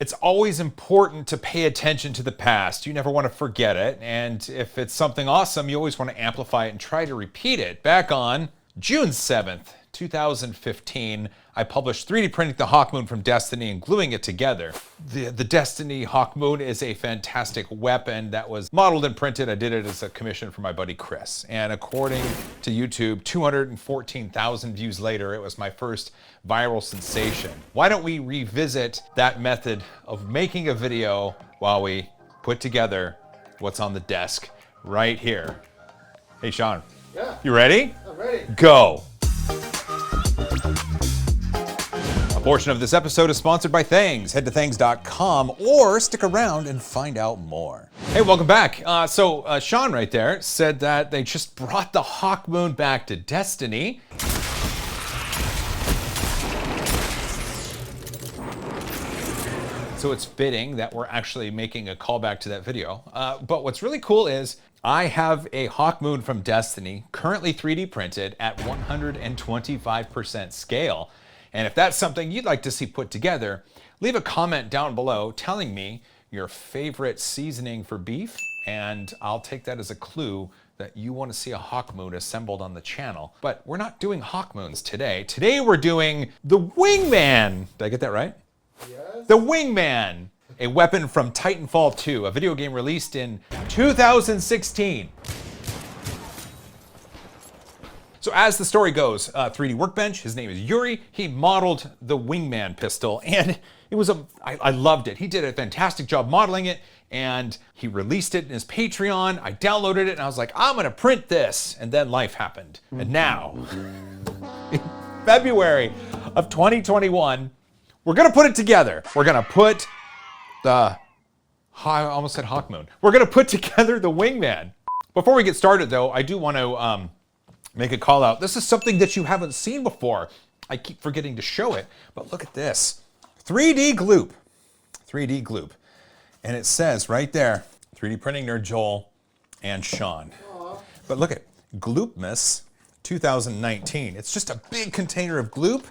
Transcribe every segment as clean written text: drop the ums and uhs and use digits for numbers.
It's always important to pay attention to the past. You never want to forget it. And if it's something awesome, you always want to amplify it and try to repeat it. Back on June 7th, 2015, I published 3D printing the Hawkmoon from Destiny and gluing it together. The Destiny Hawkmoon is a fantastic weapon that was modeled and printed. I did it as a commission for my buddy Chris. And according to YouTube, 214,000 views later, it was my first viral sensation. Why don't we revisit that method of making a video while we put together what's on the desk right here. Hey, Sean. Yeah. You ready? I'm ready. Go. A portion of this episode is sponsored by Thangs. Head to thangs.com or stick around and find out more. Hey, welcome back. So Sean right there said that they just brought the Hawkmoon back to Destiny. So it's fitting that we're actually making a callback to that video. But what's really cool is I have a Hawkmoon from Destiny, currently 3D printed at 125% scale. And if that's something you'd like to see put together, leave a comment down below telling me your favorite seasoning for beef, and I'll take that as a clue that you want to see a Hawkmoon assembled on the channel. But we're not doing Hawkmoons today. Today we're doing the Wingman. Did I get that right? Yes. The Wingman, a weapon from Titanfall 2, a video game released in 2016. So as the story goes, 3D Workbench, his name is Juri, he modeled the Wingman pistol, and it was I loved it. He did a fantastic job modeling it, and he released it in his Patreon. I downloaded it, and I was like, I'm gonna print this, and then life happened. And now, in February of 2021, we're gonna put it together. We're gonna put I almost said Hawkmoon. We're gonna put together the Wingman. Before we get started though, I do want to make a call out. This is something that you haven't seen before. I keep forgetting to show it, but look at this. 3D Gloop. 3D Gloop. And it says right there, 3D Printing Nerd Joel and Sean. Aww. But look at Gloopmas 2019. It's just a big container of Gloop.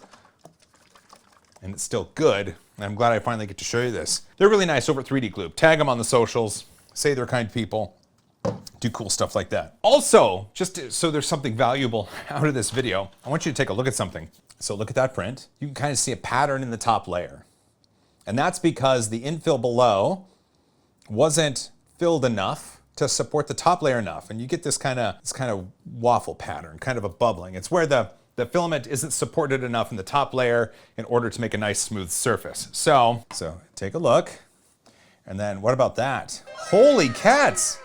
And it's still good. And I'm glad I finally get to show you this. They're really nice over at 3D Gloop. Tag them on the socials. Say they're kind people. Do cool stuff like that. Also, so there's something valuable out of this video, I want you to take a look at something. So look at that print. You can kind of see a pattern in the top layer. And that's because the infill below wasn't filled enough to support the top layer enough. And you get this kind of waffle pattern, kind of a bubbling. It's where the filament isn't supported enough in the top layer in order to make a nice smooth surface. So take a look. And then what about that? Holy cats!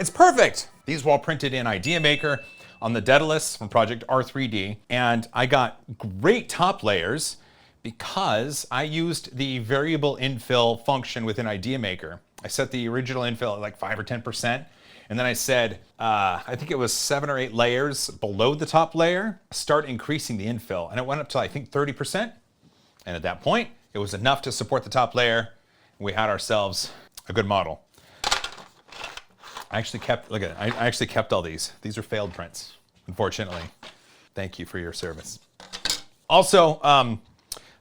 It's perfect. These were all printed in Idea Maker on the Daedalus from Project R3D. And I got great top layers because I used the variable infill function within Idea Maker. I set the original infill at like 5 or 10%. And then I said, I think it was 7 or 8 layers below the top layer, start increasing the infill. And it went up to, I think, 30%. And at that point, it was enough to support the top layer. And we had ourselves a good model. I actually kept, look at it, I actually kept all these. These are failed prints, unfortunately. Thank you for your service. Also,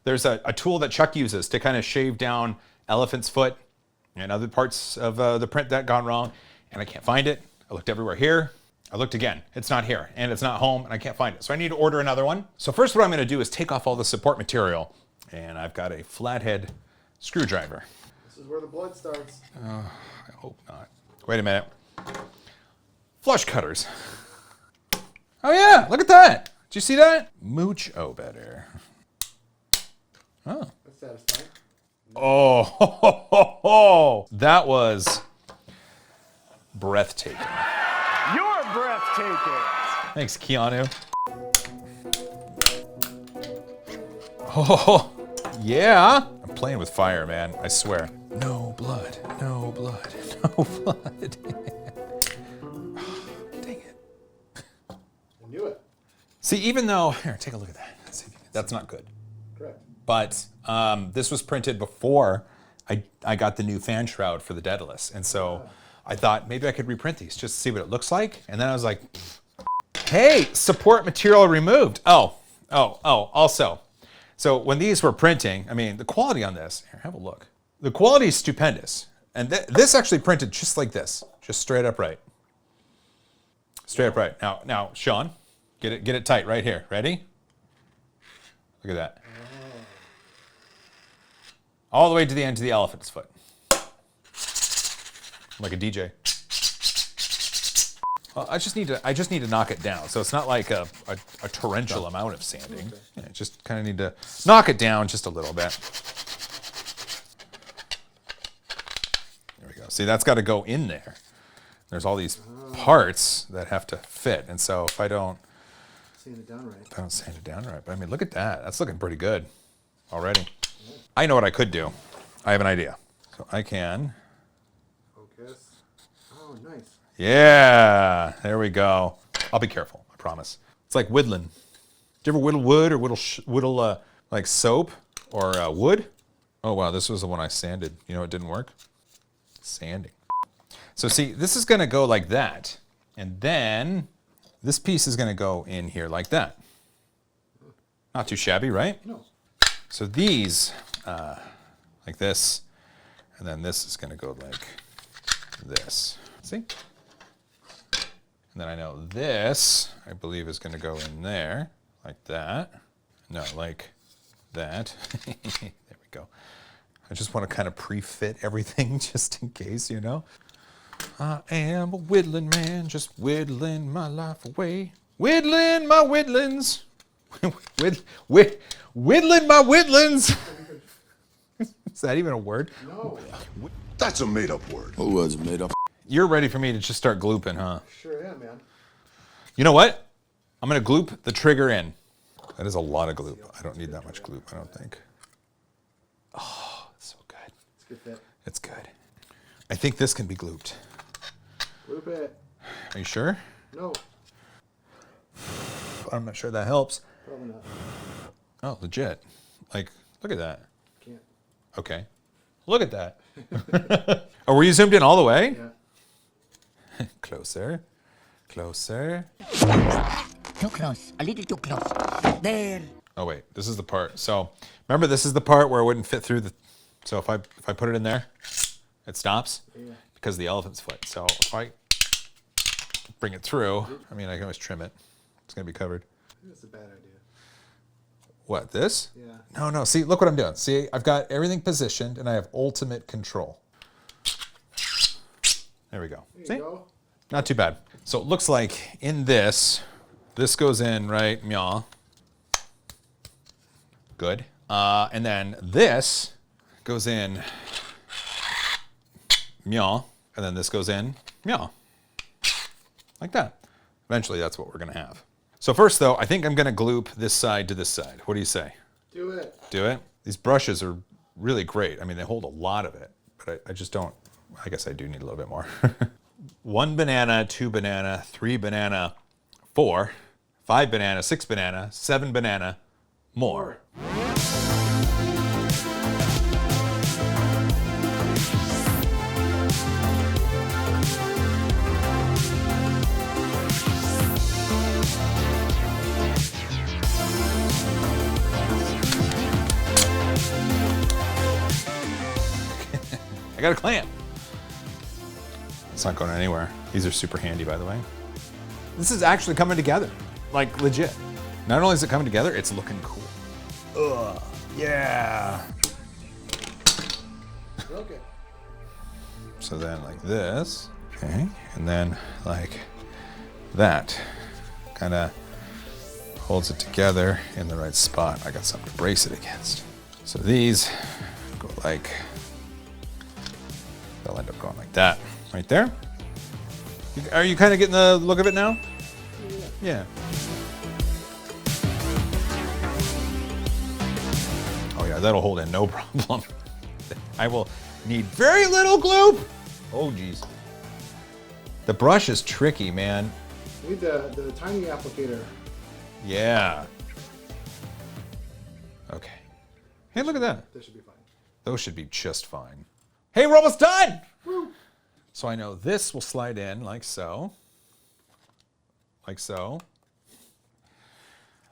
there's a tool that Chuck uses to kind of shave down elephant's foot and other parts of the print that gone wrong. And I can't find it. I looked everywhere here. I looked again. It's not here, and it's not home, and I can't find it. So I need to order another one. So first what I'm gonna do is take off all the support material, and I've got a flathead screwdriver. This is where the blood starts. I hope not. Wait a minute. Flush cutters. Oh yeah, look at that. Did you see that? Mooch better. Oh. That's satisfying. Oh, that was breathtaking. You're breathtaking. Thanks, Keanu. Oh, yeah. I'm playing with fire, man. I swear. No blood, no blood, no blood. Dang it. I knew it. See, even though, here, take a look at that. That's not good. Correct. But this was printed before I got the new fan shroud for the Daedalus. And so I thought maybe I could reprint these just to see what it looks like. And then I was like, hey, support material removed. Also. So when these were printing, I mean, the quality on this, here, have a look. The quality is stupendous. And this actually printed just like this, just straight up right. Straight up right. Now, Sean, get it tight right here. Ready? Look at that. All the way to the end to the elephant's foot. Like a DJ. Well, I just need to knock it down. So it's not like a torrential amount of sanding. Okay. Yeah, just kind of need to knock it down just a little bit. There we go. See, that's got to go in there. There's all these parts that have to fit. And so if I don't Sand it down right. if I don't sand it down right, but I mean, look at that. That's looking pretty good already. I know what I could do. I have an idea. So I can. Focus. Oh, nice. Yeah, there we go. I'll be careful, I promise. It's like whittling. Do you ever whittle wood or whittle like soap or wood? Oh wow, this was the one I sanded. You know it didn't work? Sanding. So see, this is gonna go like that. And then this piece is gonna go in here like that. Not too shabby, right? No. So these, like this, and then this is gonna go like this. See? And then I know this, I believe, is gonna go in there, like that. No, like that. There we go. I just wanna kind of pre-fit everything just in case, you know? I am a whittling man, just whittling my life away. Whittling my whittlings. Whittling my whittlings. Is that even a word? No. That's a made-up word. Who was made up? You're ready for me to just start glooping, huh? Sure am, man. You know what? I'm gonna gloop the trigger in. That is a lot of gloop. I don't need that much gloop, I don't think. Oh, it's so good. It's a good fit. It's good. I think this can be glooped. Loop it. Are you sure? No. I'm not sure that helps. Probably not. Oh, legit. Like, look at that. Can't. Okay. Look at that. Oh, were you zoomed in all the way? Yeah. Closer. Closer. Too close. A little too close. There. Oh wait, this is the part. So remember, this is the part where it wouldn't fit through the. So if I put it in there, it stops Yeah. because of the elephant's foot. So if I bring it through, I mean, I can always trim it. It's gonna be covered. That's a bad idea. What, this? Yeah. No. See, look what I'm doing. See, I've got everything positioned and I have ultimate control. There we go. There See? you go. Not too bad. So it looks like in this goes in, right? Meow. Good. And then this goes in, meow. And then this goes in, meow. Like that. Eventually, that's what we're going to have. So first, though, I think I'm going to gloop this side to this side. What do you say? Do it. Do it? These brushes are really great. I mean, they hold a lot of it, but I just don't. I guess I do need a little bit more. 1 banana, 2 banana, 3 banana, 4, 5 banana, 6 banana, 7 banana, more. I got a clamp. It's not going anywhere. These are super handy, by the way. This is actually coming together, like legit. Not only is it coming together, it's looking cool. Ugh, yeah. Okay. So then like this, okay, and then like that. Kind of holds it together in the right spot. I got something to brace it against. So these go like, they'll end up going like that, right there. Are you kind of getting the look of it now? Yeah. Oh yeah, that'll hold in no problem. I will need very little glue. Oh geez. The brush is tricky, man. Need the tiny applicator. Yeah. Okay. Hey, look at that. This should be fine. Those should be just fine. Hey, we're almost done! Woo. So I know this will slide in like so. Like so.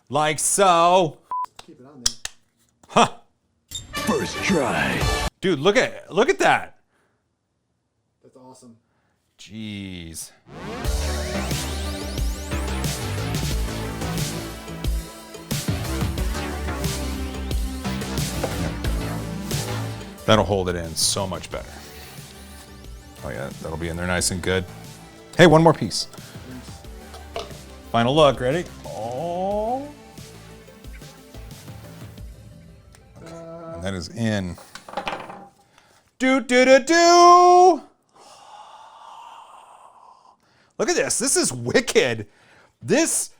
Like so. Keep it on there. Huh. First try. Dude, look at that. That's awesome. Jeez. That'll hold it in so much better. Oh yeah, that'll be in there nice and good. Hey, one more piece. Final look, ready? Oh. And that is in. Do. Look at this. This is wicked. This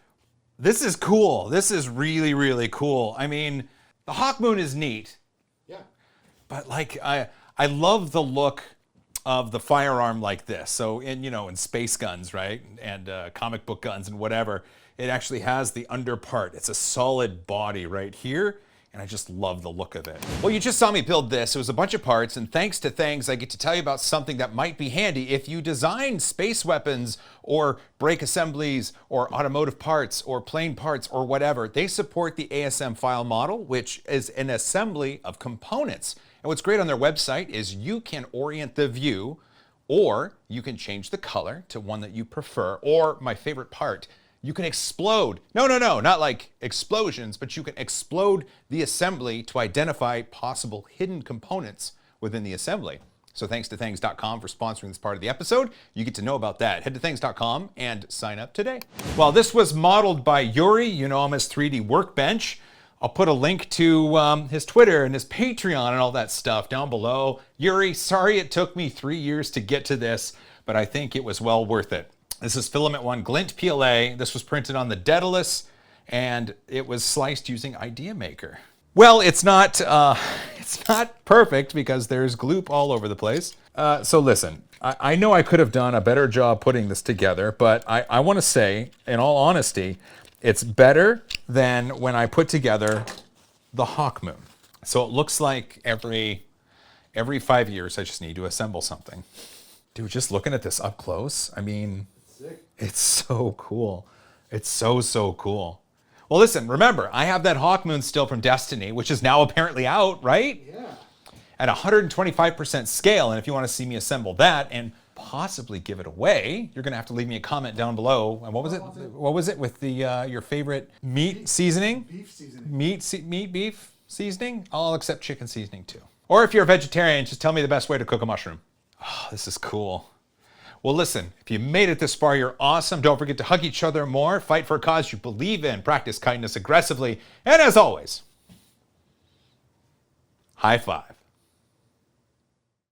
is cool. This is really, really cool. I mean, the Hawkmoon is neat. Yeah. But like I love the look of the firearm like this. So in space guns, right, and comic book guns and whatever, it actually has the under part. It's a solid body right here, and I just love the look of it. Well, you just saw me build this. It was a bunch of parts, and thanks to Thangs, I get to tell you about something that might be handy if you design space weapons or brake assemblies or automotive parts or plane parts or whatever. They support the ASM file model, which is an assembly of components. And what's great on their website is you can orient the view, or you can change the color to one that you prefer, or my favorite part, you can explode. No, not like explosions, but you can explode the assembly to identify possible hidden components within the assembly. So thanks to Thangs.com for sponsoring this part of the episode. You get to know about that. Head to Thangs.com and sign up today. Well, this was modeled by Juri. You know him as 3D Workbench. I'll put a link to his Twitter and his Patreon and all that stuff down below. Juri, sorry it took me 3 years to get to this, but I think it was well worth it. This is Filament 1 Glint PLA. This was printed on the Daedalus, and it was sliced using Idea Maker. Well, it's not perfect because there's gloop all over the place. So listen, I know I could have done a better job putting this together, but I want to say, in all honesty, it's better than when I put together the Hawkmoon. So it looks like every 5 years I just need to assemble something. Dude, just looking at this up close, I mean, Sick. it's so cool. It's so cool. Well, listen, remember, I have that Hawkmoon still from Destiny, which is now apparently out, right? Yeah. At 125% scale, and if you want to see me assemble that and possibly give it away, you're gonna have to leave me a comment down below. And what was it? What was it with the your favorite meat seasoning? Beef seasoning. Beef seasoning? I'll accept chicken seasoning too. Or if you're a vegetarian, just tell me the best way to cook a mushroom. Oh, this is cool. Well, listen, if you made it this far, you're awesome. Don't forget to hug each other more, fight for a cause you believe in, practice kindness aggressively, and as always, high five.